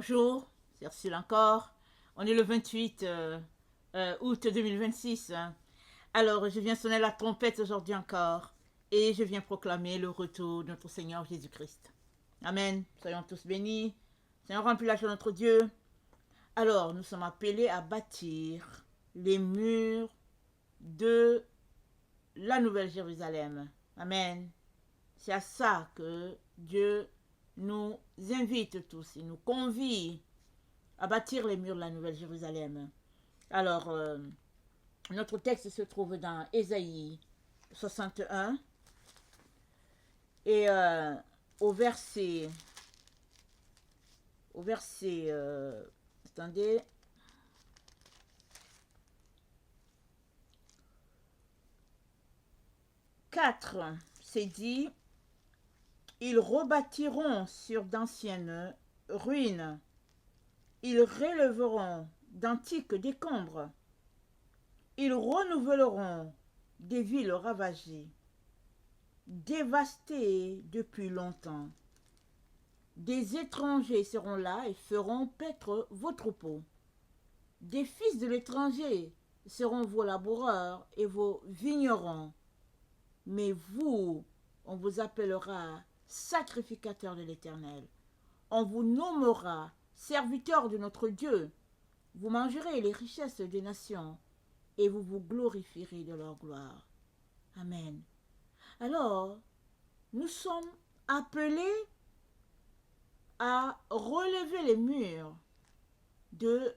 Bonjour, c'est Ursule encore. On est le 28 août 2026. Alors, je viens sonner la trompette aujourd'hui encore et je viens proclamer le retour de notre Seigneur Jésus-Christ. Amen. Soyons tous bénis. Seigneur, remplis la joie de notre Dieu. Alors, nous sommes appelés à bâtir les murs de la Nouvelle Jérusalem. Amen. C'est à ça que Dieu nous invite tous. Il nous convie à bâtir les murs de la Nouvelle Jérusalem. Alors, notre texte se trouve dans Ésaïe 61 et au verset, attendez, quatre, c'est dit, ils rebâtiront sur d'anciennes ruines, ils relèveront d'antiques décombres, ils renouvelleront des villes ravagées, dévastées depuis longtemps. Des étrangers seront là et feront paître vos troupeaux. Des fils de l'étranger seront vos laboureurs et vos vignerons. Mais vous, on vous appellera sacrificateurs de l'Éternel. On vous nommera serviteurs de notre Dieu. Vous mangerez les richesses des nations et vous vous glorifierez de leur gloire. Amen. Alors, nous sommes appelés à relever les murs de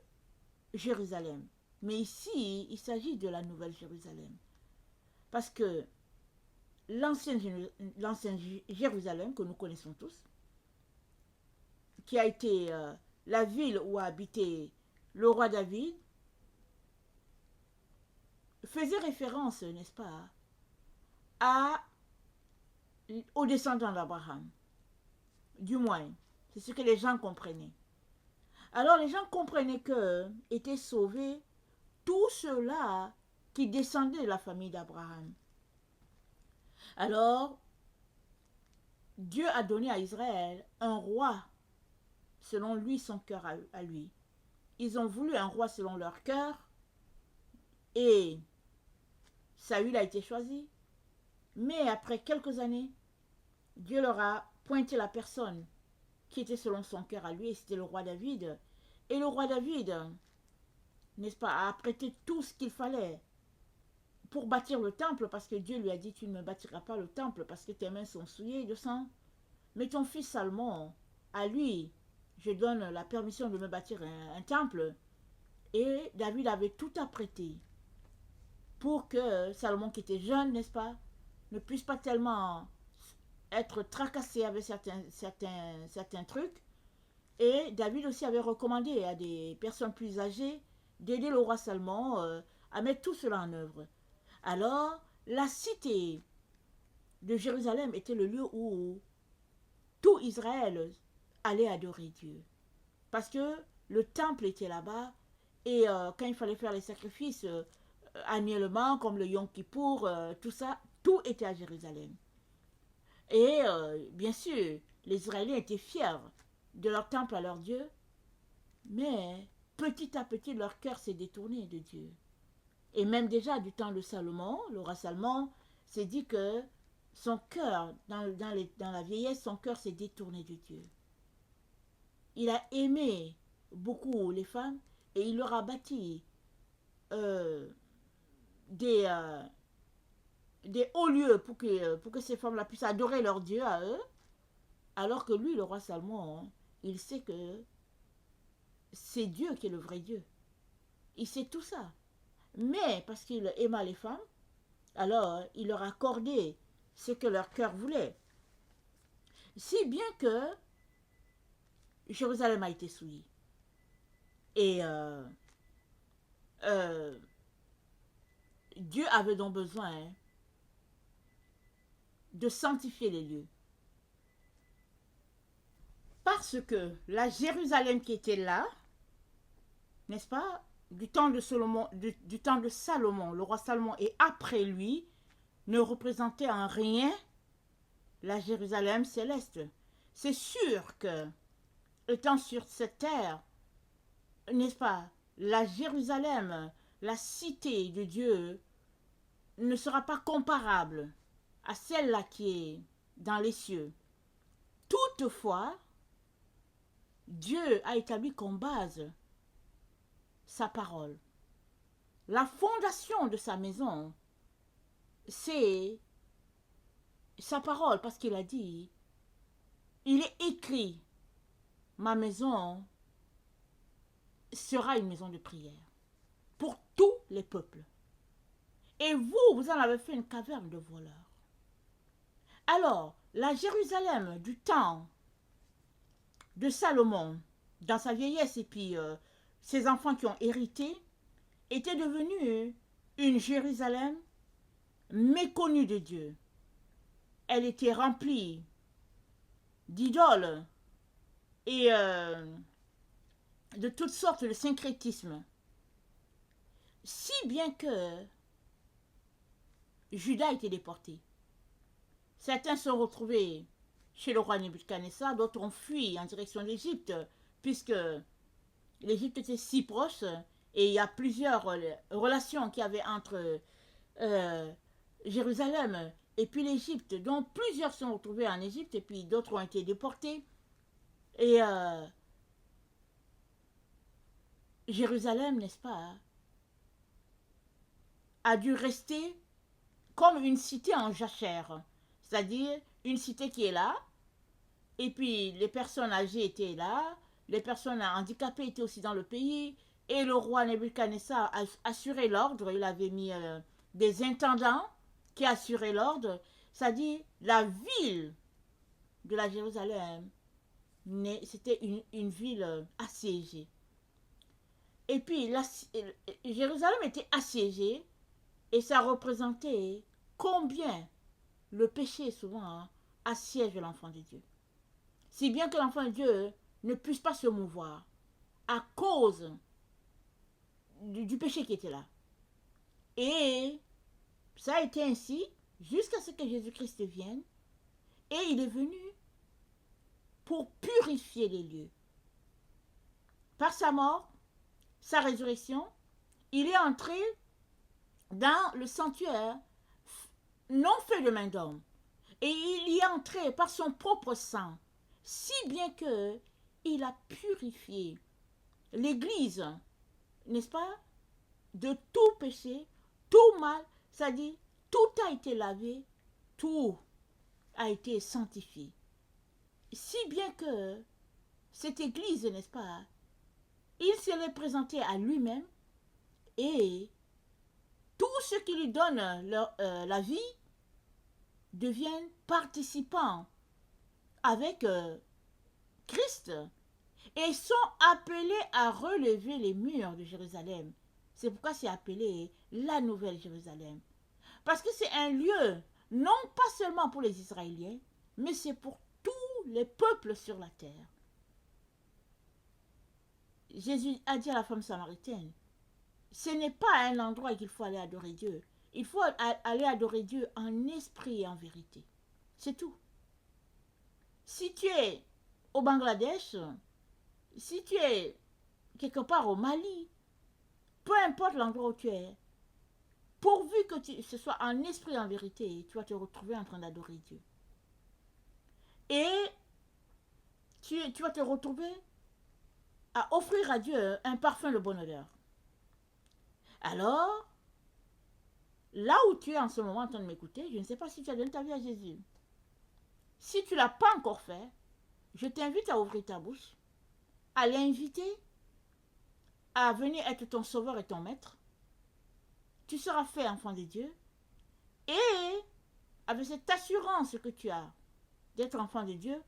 Jérusalem. Mais ici, il s'agit de la Nouvelle Jérusalem. Parce que l'ancienne Jérusalem, que nous connaissons tous, qui a été la ville où a habité le roi David, faisait référence, n'est-ce pas, aux descendants d'Abraham. Du moins, c'est ce que les gens comprenaient. Alors les gens comprenaient que étaient sauvés tous ceux-là qui descendaient de la famille d'Abraham. Alors, Dieu a donné à Israël un roi selon lui, son cœur à lui. Ils ont voulu un roi selon leur cœur et Saül a été choisi. Mais après quelques années, Dieu leur a pointé la personne qui était selon son cœur à lui, et c'était le roi David. Et le roi David, n'est-ce pas, a prêté tout ce qu'il fallait pour bâtir le temple, parce que Dieu lui a dit, tu ne me bâtiras pas le temple parce que tes mains sont souillées de sang. Mais ton fils Salomon, à lui, je donne la permission de me bâtir un temple. Et David avait tout apprêté pour que Salomon, qui était jeune, n'est-ce pas, ne puisse pas tellement être tracassé avec certains trucs. Et David aussi avait recommandé à des personnes plus âgées d'aider le roi Salomon à mettre tout cela en œuvre. Alors, la cité de Jérusalem était le lieu où tout Israël allait adorer Dieu. Parce que le temple était là-bas et quand il fallait faire les sacrifices annuellement, comme le Yom Kippour, tout ça, tout était à Jérusalem. Et bien sûr, les Israéliens étaient fiers de leur temple à leur Dieu, mais petit à petit, leur cœur s'est détourné de Dieu. Et même déjà du temps de Salomon, le roi Salomon s'est dit que son cœur, dans la vieillesse, son cœur s'est détourné de Dieu. Il a aimé beaucoup les femmes et il leur a bâti des hauts lieux pour que ces femmes-là puissent adorer leur Dieu à eux, alors que lui, le roi Salomon, il sait que c'est Dieu qui est le vrai Dieu. Il sait tout ça. Mais parce qu'il aima les femmes, alors il leur accordait ce que leur cœur voulait. Si bien que Jérusalem a été souillée. Et Dieu avait donc besoin de sanctifier les lieux. Parce que la Jérusalem qui était là, n'est-ce pas, du temps de Salomon, le roi Salomon et après lui, ne représentait en rien la Jérusalem céleste. C'est sûr que étant sur cette terre, n'est-ce pas, la Jérusalem, la cité de Dieu, ne sera pas comparable à celle-là qui est dans les cieux. Toutefois, Dieu a établi comme base sa parole. La fondation de sa maison, c'est sa parole, parce qu'il a dit, il est écrit, ma maison sera une maison de prière pour tous les peuples. Et vous, vous en avez fait une caverne de voleurs. Alors, la Jérusalem du temps de Salomon, dans sa vieillesse, et puis ses enfants qui ont hérité, était devenue une Jérusalem méconnue de Dieu. Elle était remplie d'idoles et de toutes sortes de syncrétisme. Si bien que Juda a été déporté. Certains sont retrouvés chez le roi Nebuchadnezzar, d'autres ont fui en direction de l'Égypte, puisque l'Égypte était si proche, et il y a plusieurs relations qu'il y avait entre Jérusalem et puis l'Égypte, dont plusieurs sont retrouvés en Égypte, et puis d'autres ont été déportés. Et Jérusalem, n'est-ce pas, a dû rester comme une cité en jachère, c'est-à-dire une cité qui est là, et puis les personnes âgées étaient là, les personnes handicapées étaient aussi dans le pays, et le roi Nebuchadnezzar a assuré l'ordre, il avait mis des intendants qui assuraient l'ordre, c'est-à-dire la ville de la Jérusalem, c'était une ville assiégée. Et puis Jérusalem était assiégée, et ça représentait combien le péché souvent assiège l'enfant de Dieu. Si bien que l'enfant de Dieu ne puisse pas se mouvoir à cause du péché qui était là. Et ça a été ainsi jusqu'à ce que Jésus-Christ vienne. Et il est venu pour purifier les lieux. Par sa mort, sa résurrection, il est entré dans le sanctuaire non fait de main d'homme. Et il y est entré par son propre sang, si bien que il a purifié l'Église, n'est-ce pas, de tout péché, tout mal, c'est-à-dire tout a été lavé, tout a été sanctifié. Si bien que cette Église, n'est-ce pas, il se l'est présenté à lui-même, et tous ceux qui lui donnent la vie deviennent participants avec Christ et sont appelés à relever les murs de Jérusalem. C'est pourquoi c'est appelé la Nouvelle Jérusalem. Parce que c'est un lieu, non pas seulement pour les Israéliens, mais c'est pour tous les peuples sur la terre. Jésus a dit à la femme samaritaine, ce n'est pas un endroit qu'il faut aller adorer Dieu. Il faut aller adorer Dieu en esprit et en vérité. C'est tout. Si tu es au Bangladesh, si tu es quelque part au Mali, peu importe l'endroit où tu es, pourvu que ce soit en esprit et en vérité, tu vas te retrouver en train d'adorer Dieu. Et tu vas te retrouver à offrir à Dieu un parfum de bonne odeur. Alors, là où tu es en ce moment en train de m'écouter, je ne sais pas si tu as donné ta vie à Jésus. Si tu ne l'as pas encore fait, je t'invite à ouvrir ta bouche, à l'inviter à venir être ton sauveur et ton maître. Tu seras fait enfant de Dieu. Et avec cette assurance que tu as d'être enfant de Dieu,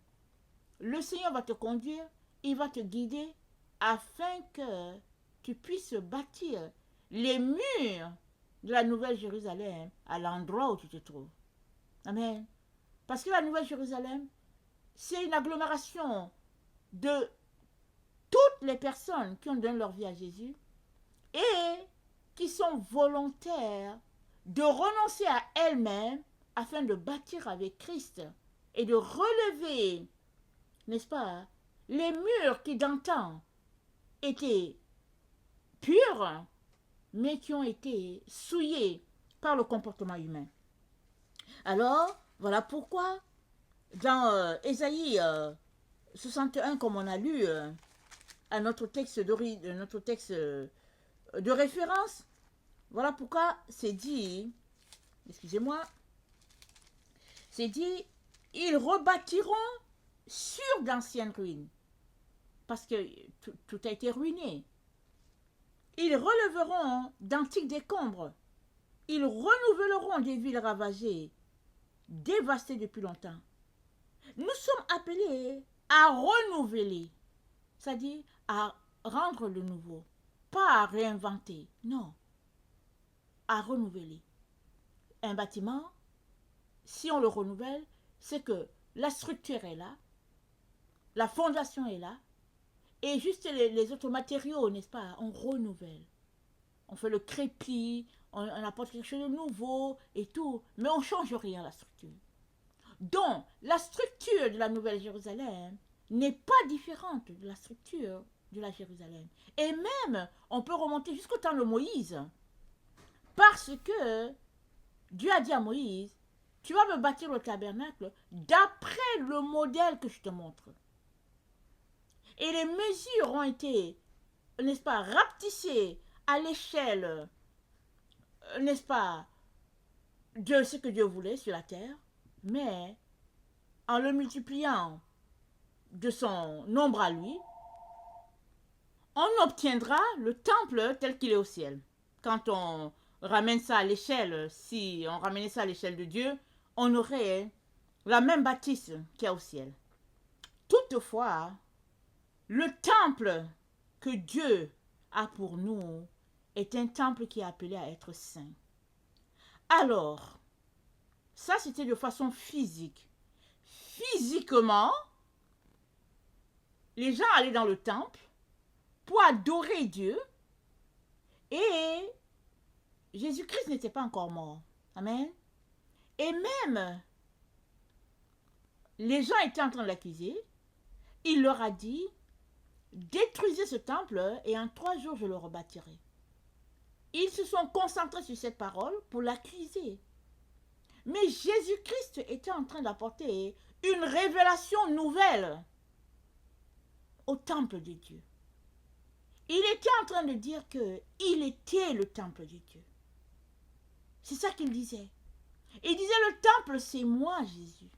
le Seigneur va te conduire, il va te guider afin que tu puisses bâtir les murs de la Nouvelle Jérusalem à l'endroit où tu te trouves. Amen. Parce que la Nouvelle Jérusalem, c'est une agglomération de toutes les personnes qui ont donné leur vie à Jésus et qui sont volontaires de renoncer à elles-mêmes afin de bâtir avec Christ et de relever, n'est-ce pas, les murs qui d'antan étaient purs, mais qui ont été souillés par le comportement humain. Alors, voilà pourquoi, dans Ésaïe 61, comme on a lu à notre texte de référence, voilà pourquoi c'est dit, excusez-moi, c'est dit, ils rebâtiront sur d'anciennes ruines, parce que tout a été ruiné. Ils releveront d'antiques décombres. Ils renouvelleront des villes ravagées, dévastées depuis longtemps. Nous sommes appelés à renouveler, c'est-à-dire à rendre le nouveau, pas à réinventer, non, à renouveler. Un bâtiment, si on le renouvelle, c'est que la structure est là, la fondation est là, et juste les autres matériaux, n'est-ce pas, on renouvelle. On fait le crépi, on apporte quelque chose de nouveau et tout, mais on ne change rien à la structure. Donc, la structure de la Nouvelle Jérusalem n'est pas différente de la structure de la Jérusalem. Et même, on peut remonter jusqu'au temps de Moïse, parce que Dieu a dit à Moïse, tu vas me bâtir le tabernacle d'après le modèle que je te montre. Et les mesures ont été, n'est-ce pas, rapetissées à l'échelle, n'est-ce pas, de ce que Dieu voulait sur la terre, mais en le multipliant de son nombre à lui, on obtiendra le temple tel qu'il est au ciel. Quand on ramène ça à l'échelle, si on ramenait ça à l'échelle de Dieu, on aurait la même bâtisse qu'il y a au ciel. Toutefois, le temple que Dieu a pour nous est un temple qui est appelé à être saint. Alors, ça c'était de façon physique. Physiquement, les gens allaient dans le temple pour adorer Dieu et Jésus-Christ n'était pas encore mort. Amen. Et même, les gens étaient en train de l'accuser. Il leur a dit, détruisez ce temple et en 3 jours je le rebâtirai. Ils se sont concentrés sur cette parole pour l'accuser. Mais Jésus-Christ était en train d'apporter une révélation nouvelle au temple de Dieu. Il était en train de dire qu'il était le temple de Dieu. C'est ça qu'il disait. Il disait, le temple, c'est moi, Jésus.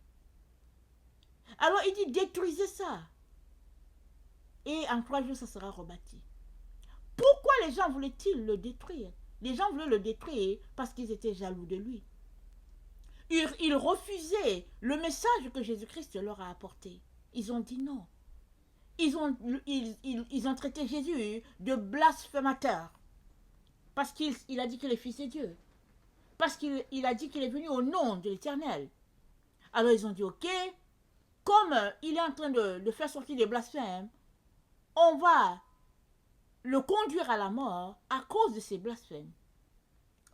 Alors il dit, détruisez ça. Et en 3 jours, ça sera rebâti. Pourquoi les gens voulaient-ils le détruire? Les gens voulaient le détruire parce qu'ils étaient jaloux de lui. Ils refusaient le message que Jésus-Christ leur a apporté. Ils ont dit non. Ils ont traité Jésus de blasphémateur. Parce qu'il a dit qu'il est fils de Dieu. Parce qu'il a dit qu'il est venu au nom de l'Éternel. Alors ils ont dit, ok, comme il est en train de faire sortir des blasphèmes, on va le conduire à la mort à cause de ces blasphèmes.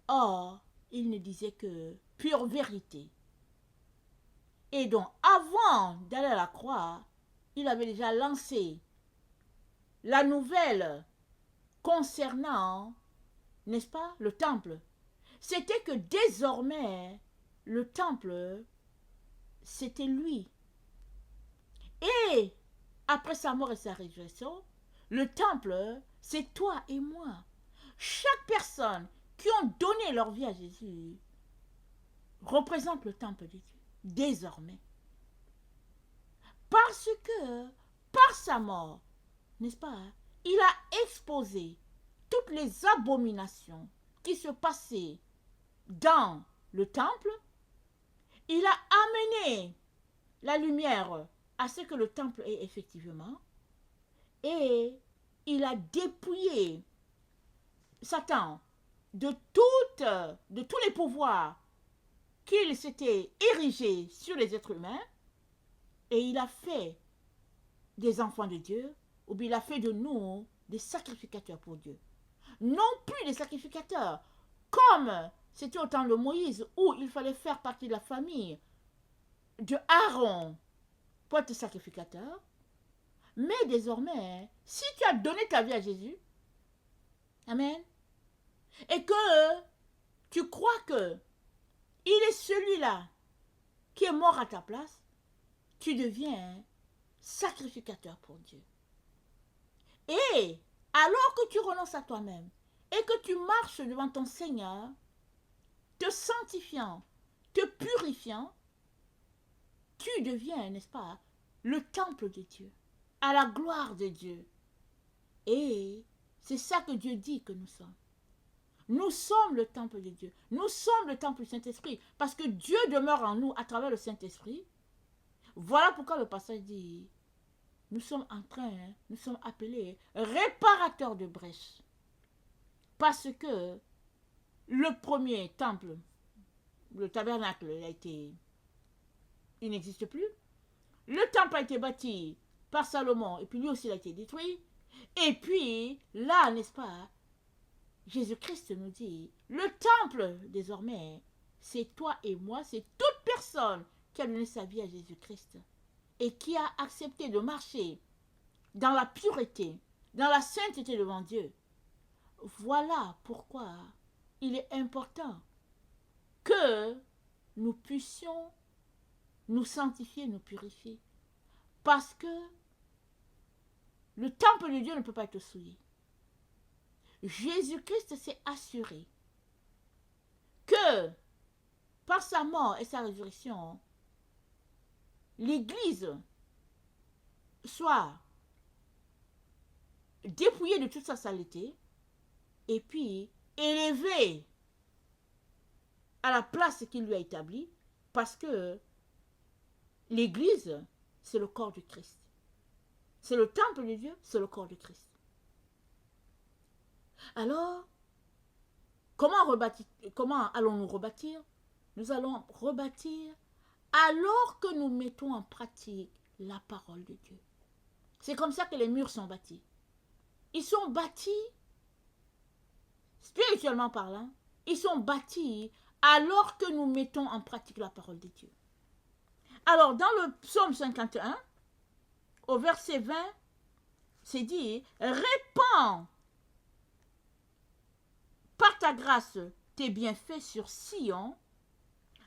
Or, il ne disait que pure vérité. Et donc, avant d'aller à la croix, il avait déjà lancé la nouvelle concernant, n'est-ce pas, le temple. C'était que désormais, le temple, c'était lui. Et après sa mort et sa résurrection, le temple, c'est toi et moi. Chaque personne qui ont donné leur vie à Jésus représente le temple de Dieu, désormais. Parce que, par sa mort, n'est-ce pas, il a exposé toutes les abominations qui se passaient dans le temple. Il a amené la lumière à ce que le temple est effectivement. Et il a dépouillé Satan de tous les pouvoirs qu'il s'était érigé sur les êtres humains. Et il a fait des enfants de Dieu, ou bien il a fait de nous des sacrificateurs pour Dieu. Non plus des sacrificateurs, comme c'était au temps de Moïse, où il fallait faire partie de la famille de Aaron pour être sacrificateur, Mais désormais, si tu as donné ta vie à Jésus, amen, et que tu crois que il est celui-là qui est mort à ta place, tu deviens sacrificateur pour Dieu. Et alors que tu renonces à toi-même et que tu marches devant ton Seigneur, te sanctifiant, te purifiant, tu deviens, n'est-ce pas, le temple de Dieu, à la gloire de Dieu. Et c'est ça que Dieu dit que nous sommes. Nous sommes le temple de Dieu. Nous sommes le temple du Saint-Esprit. Parce que Dieu demeure en nous à travers le Saint-Esprit. Voilà pourquoi le passage dit, nous sommes appelés réparateurs de brèches. Parce que le premier temple, le tabernacle, il n'existe plus. Le temple a été bâti par Salomon et puis lui aussi il a été détruit. Et puis là, n'est-ce pas, Jésus-Christ nous dit, le temple désormais, c'est toi et moi, c'est toute personne qui a donné sa vie à Jésus-Christ et qui a accepté de marcher dans la pureté, dans la sainteté devant Dieu. Voilà pourquoi il est important que nous puissions nous sanctifier, nous purifier. Parce que le temple de Dieu ne peut pas être souillé. Jésus-Christ s'est assuré que par sa mort et sa résurrection, l'Église soit dépouillée de toute sa saleté et puis élevée à la place qu'il lui a établie, parce que l'Église, c'est le corps du Christ. C'est le temple de Dieu, c'est le corps du Christ. Alors, comment allons-nous rebâtir? Nous allons rebâtir alors que nous mettons en pratique la parole de Dieu. C'est comme ça que les murs sont bâtis. Ils sont bâtis, spirituellement parlant, ils sont bâtis alors que nous mettons en pratique la parole de Dieu. Alors, dans le psaume 51, au verset 20, c'est dit, répands par ta grâce tes bienfaits sur Sion,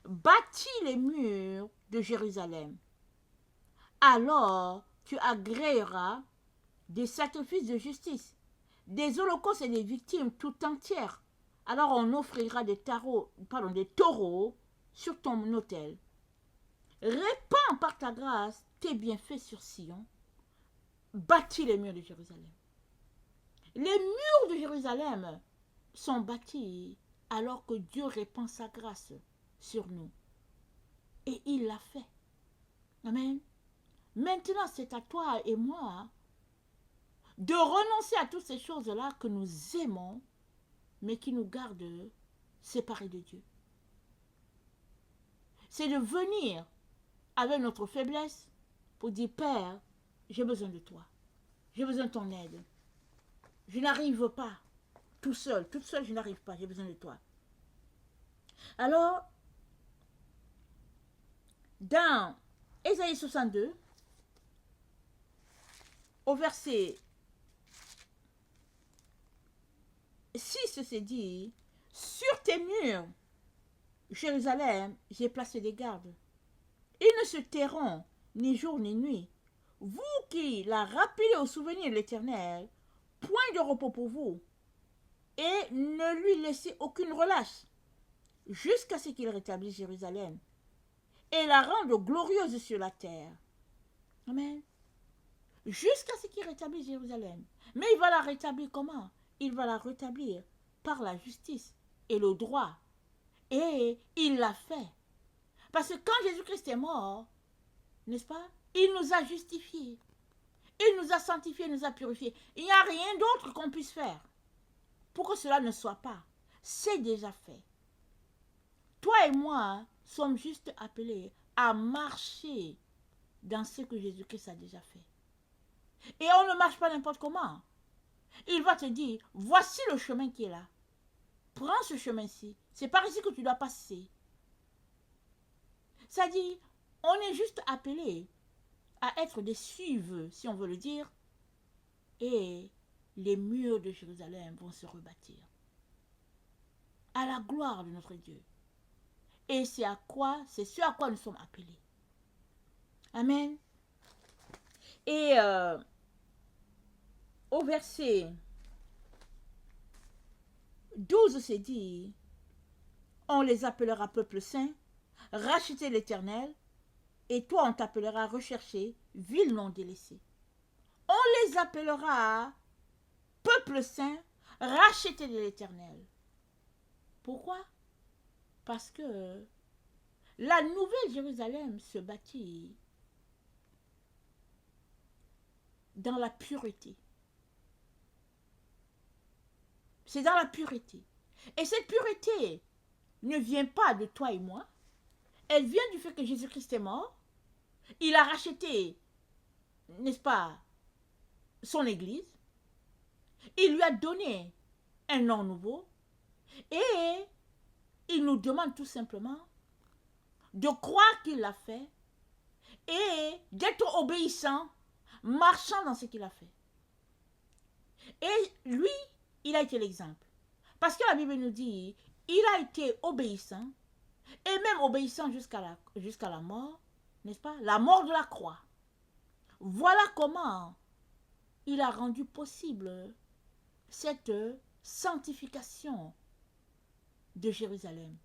bâtis les murs de Jérusalem. Alors tu agréeras des sacrifices de justice, des holocaustes et des victimes tout entières. Alors on offrira des taureaux sur ton autel. Répands par ta grâce tes bienfaits sur Sion, bâtis les murs de Jérusalem. Les murs de Jérusalem sont bâtis alors que Dieu répand sa grâce sur nous. Et il l'a fait. Amen. Maintenant, c'est à toi et moi de renoncer à toutes ces choses-là que nous aimons, mais qui nous gardent séparés de Dieu. C'est de venir avec notre faiblesse pour dire, Père, j'ai besoin de toi. J'ai besoin de ton aide. Je n'arrive pas toute seule, je n'arrive pas, j'ai besoin de toi. Alors, dans Ésaïe 62, au verset 6, c'est dit, sur tes murs, Jérusalem, j'ai placé des gardes. Ils ne se tairont ni jour ni nuit. Vous qui la rappelez au souvenir de l'Éternel, point de repos pour vous, et ne lui laissez aucune relâche, jusqu'à ce qu'il rétablisse Jérusalem et la rende glorieuse sur la terre. Amen. Jusqu'à ce qu'il rétablisse Jérusalem. Mais il va la rétablir comment? Il va la rétablir par la justice et le droit. Et il l'a fait. Parce que quand Jésus-Christ est mort, n'est-ce pas? Il nous a justifiés. Il nous a sanctifiés, il nous a purifiés. Il n'y a rien d'autre qu'on puisse faire pour que cela ne soit pas. C'est déjà fait. Toi et moi sommes juste appelés à marcher dans ce que Jésus-Christ a déjà fait. Et on ne marche pas n'importe comment. Il va te dire, voici le chemin qui est là. Prends ce chemin-ci. C'est par ici que tu dois passer. Ça dit, on est juste appelé à être des suives, si on veut le dire, et les murs de Jérusalem vont se rebâtir à la gloire de notre Dieu. Et c'est ce à quoi nous sommes appelés. Amen. Et au verset 12, c'est dit, on les appellera peuple saint, racheter l'Éternel, et toi on t'appellera rechercher, ville non délaissée. On les appellera peuple saint, racheté de l'Éternel. Pourquoi? Parce que la nouvelle Jérusalem se bâtit dans la pureté. C'est dans la pureté. Et cette pureté ne vient pas de toi et moi. Elle vient du fait que Jésus-Christ est mort. Il a racheté, n'est-ce pas, son Église. Il lui a donné un nom nouveau. Et il nous demande tout simplement de croire qu'il l'a fait et d'être obéissant, marchant dans ce qu'il a fait. Et lui, il a été l'exemple. Parce que la Bible nous dit, il a été obéissant, et même obéissant jusqu'à la mort, n'est-ce pas? La mort de la croix. Voilà comment il a rendu possible cette sanctification de Jérusalem.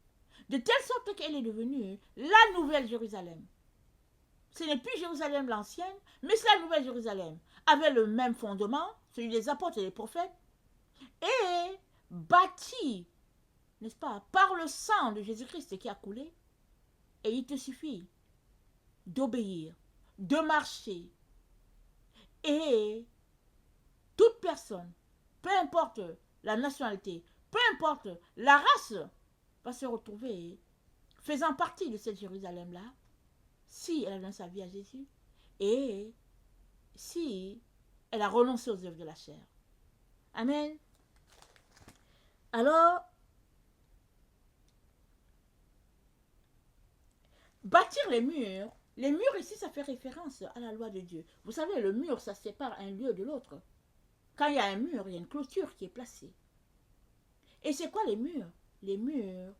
De telle sorte qu'elle est devenue la nouvelle Jérusalem. Ce n'est plus Jérusalem l'ancienne, mais c'est la nouvelle Jérusalem, avec le même fondement, celui des apôtres et des prophètes, et bâtie, n'est-ce pas, par le sang de Jésus-Christ qui a coulé. Et il te suffit d'obéir, de marcher. Et toute personne, peu importe la nationalité, peu importe la race, va se retrouver faisant partie de cette Jérusalem-là, si elle a donné sa vie à Jésus, et si elle a renoncé aux œuvres de la chair. Amen. Alors, bâtir les murs ici, ça fait référence à la loi de Dieu. Vous savez, le mur, ça sépare un lieu de l'autre. Quand il y a un mur, il y a une clôture qui est placée. Et c'est quoi les murs? Les murs,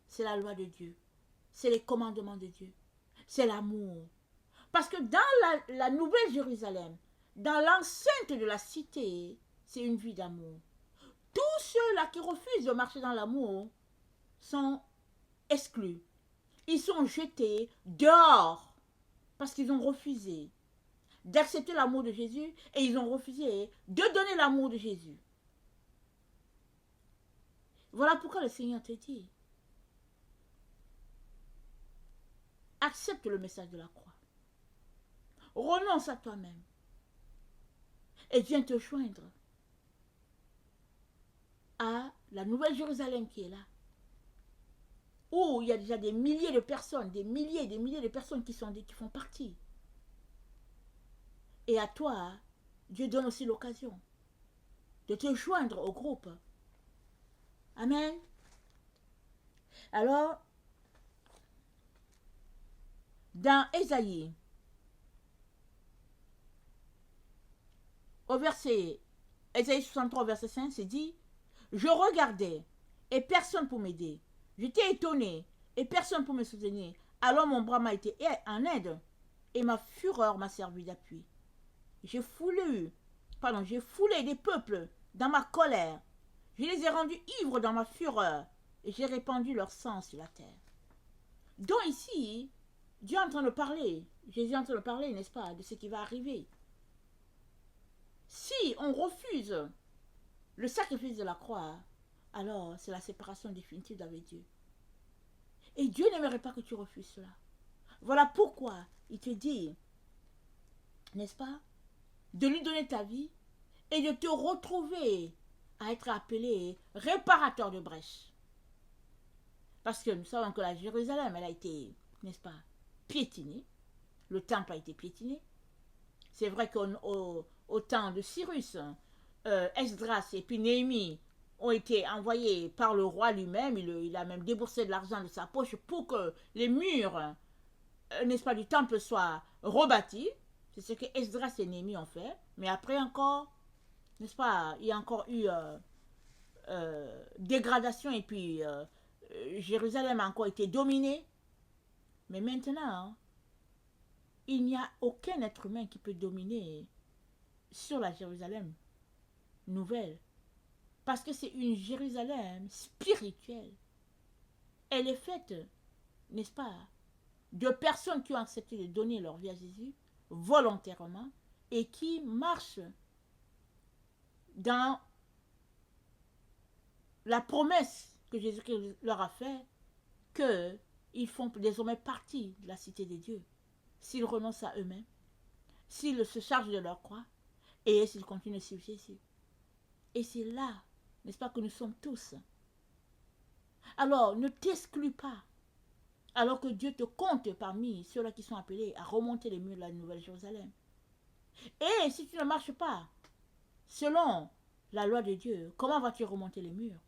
c'est la loi de Dieu. C'est les commandements de Dieu. C'est l'amour. Parce que dans la nouvelle Jérusalem, dans l'enceinte de la cité, c'est une vie d'amour. Tous ceux-là qui refusent de marcher dans l'amour sont exclus. Ils sont jetés dehors parce qu'ils ont refusé d'accepter l'amour de Jésus et ils ont refusé de donner l'amour de Jésus. Voilà pourquoi le Seigneur te dit, accepte le message de la croix. Renonce à toi-même et viens te joindre à la nouvelle Jérusalem qui est là, où il y a déjà des milliers de personnes, des milliers de personnes qui font partie. Et à toi, Dieu donne aussi l'occasion de te joindre au groupe. Amen. Alors, dans Ésaïe, au verset, Ésaïe 63, verset 5, c'est dit, je regardais et personne pour m'aider. J'étais étonné et personne pour me soutenir. Alors mon bras m'a été en aide et ma fureur m'a servi d'appui. J'ai foulé des peuples dans ma colère. Je les ai rendus ivres dans ma fureur et j'ai répandu leur sang sur la terre. Donc ici, Dieu est en train de parler, Jésus est en train de parler, n'est-ce pas, de ce qui va arriver. Si on refuse le sacrifice de la croix, alors c'est la séparation définitive d'avec Dieu. Et Dieu n'aimerait pas que tu refuses cela. Voilà pourquoi il te dit, n'est-ce pas, de lui donner ta vie et de te retrouver à être appelé réparateur de brèches. Parce que nous savons que la Jérusalem, elle a été, n'est-ce pas, piétinée. Le temple a été piétiné. C'est vrai qu'au temps de Cyrus, Esdras et puis Néhémie ont été envoyés par le roi lui-même. Il a même déboursé de l'argent de sa poche pour que les murs, n'est-ce pas, du temple soient rebâtis. C'est ce que Esdras et Néhémie ont fait. Mais après encore, n'est-ce pas, il y a encore eu dégradation et puis Jérusalem a encore été dominée. Mais maintenant, il n'y a aucun être humain qui peut dominer sur la Jérusalem nouvelle. Parce que c'est une Jérusalem spirituelle. Elle est faite, n'est-ce pas, de personnes qui ont accepté de donner leur vie à Jésus volontairement et qui marchent dans la promesse que Jésus leur a faite qu'ils font désormais partie de la cité des dieux s'ils renoncent à eux-mêmes, s'ils se chargent de leur croix et s'ils continuent de suivre Jésus. Et c'est là, n'est-ce pas, que nous sommes tous. Alors, ne t'exclus pas, alors que Dieu te compte parmi ceux-là qui sont appelés à remonter les murs de la Nouvelle Jérusalem. Et si tu ne marches pas selon la loi de Dieu, comment vas-tu remonter les murs?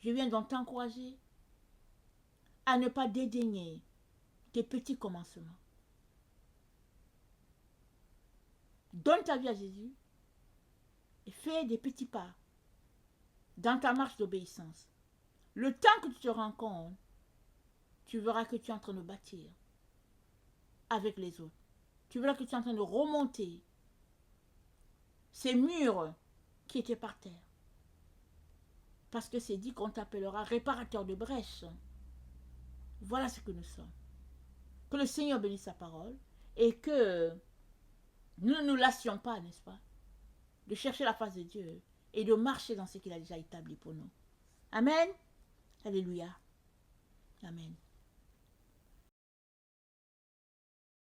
Je viens donc t'encourager à ne pas dédaigner tes petits commencements. Donne ta vie à Jésus et fais des petits pas dans ta marche d'obéissance. Le temps que tu te rends compte, tu verras que tu es en train de bâtir avec les autres. Tu verras que tu es en train de remonter ces murs qui étaient par terre. Parce que c'est dit qu'on t'appellera réparateur de brèches. Voilà ce que nous sommes. Que le Seigneur bénisse sa parole et que nous ne nous lassions pas, n'est-ce pas, de chercher la face de Dieu et de marcher dans ce qu'il a déjà établi pour nous. Amen. Alléluia. Amen.